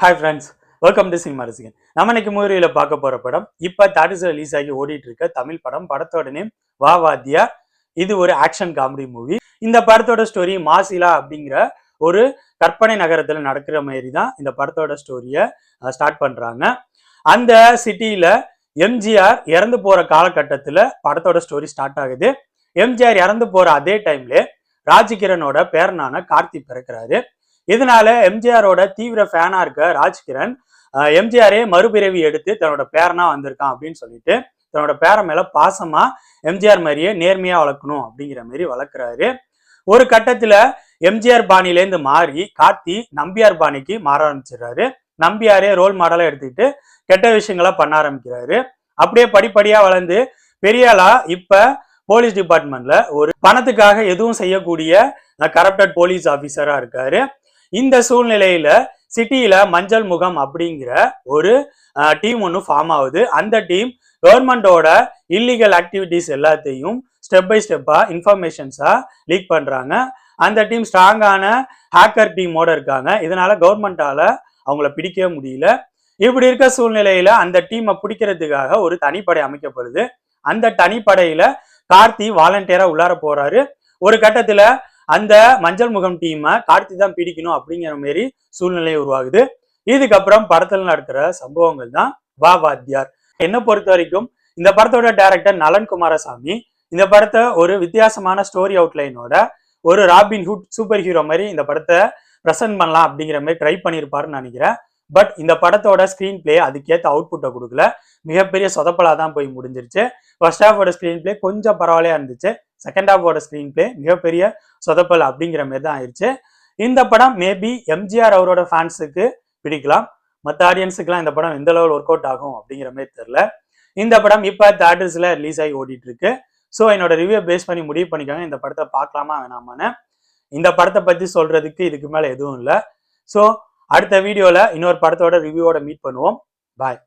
Hi friends, welcome to cinema ரசிகன். நம்ம இன்னைக்கு மூவியில பார்க்க போற படம் இப்போ தேட்டர்ஸ்ல ரிலீஸ் ஆகி ஓடிட்டு இருக்க தமிழ் படம். படத்தோட நேம் வா வாத்தியா. இது ஒரு ஆக்ஷன் காமெடி மூவி. இந்த படத்தோட ஸ்டோரி மாசிலா அப்படிங்கிற ஒரு கற்பனை நகரத்துல நடக்கிற மாதிரி தான் இந்த படத்தோட ஸ்டோரியை ஸ்டார்ட் பண்றாங்க. அந்த சிட்டியில எம்ஜிஆர் இறந்து போற காலகட்டத்துல படத்தோட ஸ்டோரி ஸ்டார்ட் ஆகுது. எம்ஜிஆர் இறந்து போற அதே டைம்ல ராஜ்கிரனோட பேரனான கார்த்தி பிறக்கிறாரு. இதனால எம்ஜிஆரோட தீவிர ஃபேனா இருக்க ராஜ்கிரண் எம்ஜிஆரே மறுபிறவி எடுத்து தன்னோட பேரனா வந்திருக்கான் அப்படின்னு சொல்லிட்டு தன்னோட பேரன் மேல பாசமா எம்ஜிஆர் மாதிரியே நேர்மையா வளர்க்கணும் அப்படிங்கிற மாதிரி வளர்க்குறாரு. ஒரு கட்டத்துல எம்ஜிஆர் பாணிலேருந்து மாறி கார்த்தி நம்பியார் பாணிக்கு மாற ஆரம்பிச்சிடுறாரு. நம்பியாரே ரோல் மாடலா எடுத்துக்கிட்டு கெட்ட விஷயங்களா பண்ண ஆரம்பிக்கிறாரு. அப்படியே படிப்படியா வளர்ந்து பெரியாளா இப்ப போலீஸ் டிபார்ட்மெண்ட்ல ஒரு பணத்துக்காக எதுவும் செய்யக்கூடிய கரப்டட் போலீஸ் ஆபீசரா இருக்காரு. இந்த சூழ்நிலையில சிட்டியில மஞ்சள் முகம் அப்படிங்கிற ஒரு டீம் ஒன்று ஃபார்ம் ஆகுது. அந்த டீம் கவர்மெண்டோட இல்லீகல் ஆக்டிவிட்டிஸ் எல்லாத்தையும் ஸ்டெப் பை ஸ்டெப்பா இன்ஃபர்மேஷன்ஸா லீக் பண்றாங்க. அந்த டீம் ஸ்ட்ராங்கான ஹேக்கர் டீமோட இருக்காங்க. இதனால கவர்மெண்டால அவங்கள பிடிக்கவே முடியல. இப்படி இருக்க சூழ்நிலையில அந்த டீமை பிடிக்கிறதுக்காக ஒரு தனிப்படை அமைக்கப்படுது. அந்த தனிப்படையில கார்த்தி வாலண்டியரா உள்ளார போறாரு. ஒரு கட்டத்துல அந்த மஞ்சள் முகம் டீமை கார்த்தி தான் பிடிக்கணும் அப்படிங்கிற மாதிரி சூழ்நிலை உருவாகுது. இதுக்கப்புறம் படத்துல நடக்கிற சம்பவங்கள் தான் வா வாத்தியார். என்னை பொறுத்த வரைக்கும் இந்த படத்தோட டைரக்டர் நலன் குமாரசாமி இந்த படத்தை ஒரு வித்தியாசமான ஸ்டோரி அவுட்லைனோட ஒரு ராபின்ஹுட் சூப்பர் ஹீரோ மாதிரி இந்த படத்தை ப்ரெசென்ட் பண்ணலாம் அப்படிங்கிற மாதிரி ட்ரை பண்ணியிருப்பாருன்னு நினைக்கிறேன். பட் இந்த படத்தோட ஸ்கிரீன் பிளே அதுக்கேற்ற அவுட்புட்டை கொடுக்கல. மிகப்பெரிய சொதப்பலா தான் போய் முடிஞ்சிருச்சு. ஃபர்ஸ்ட் ஹாஃபோட ஸ்கிரீன் பிளே கொஞ்சம் பரவாயில்லையா இருந்துச்சு. செகண்ட் ஹாஃபோட ஸ்கிரீன் பிளே மிகப்பெரிய சொதப்பல் அப்படிங்கிற மாதிரி தான் ஆயிடுச்சு. இந்த படம் மேபி எம்ஜிஆர் அவரோட ஃபேன்ஸுக்கு பிடிக்கலாம். மற்ற ஆடியன்ஸுக்குலாம் இந்த படம் எந்த லெவல் ஒர்க் அவுட் ஆகும் அப்படிங்கிற மாதிரி தெரியல. இந்த படம் இப்போ தியேட்டர்ஸ்ல ரிலீஸ் ஆகி ஓடிட்டு இருக்கு. ஸோ என்னோட ரிவ்யூ பேஸ் பண்ணி முடிவு பண்ணிக்காங்க இந்த படத்தை பார்க்கலாமா வேணாமான்னு. இந்த படத்தை பத்தி சொல்றதுக்கு இதுக்கு மேல எதுவும் இல்லை. ஸோ அடுத்த வீடியோல இன்னொரு படத்தோட ரிவ்யூவோட மீட் பண்ணுவோம். பாய்.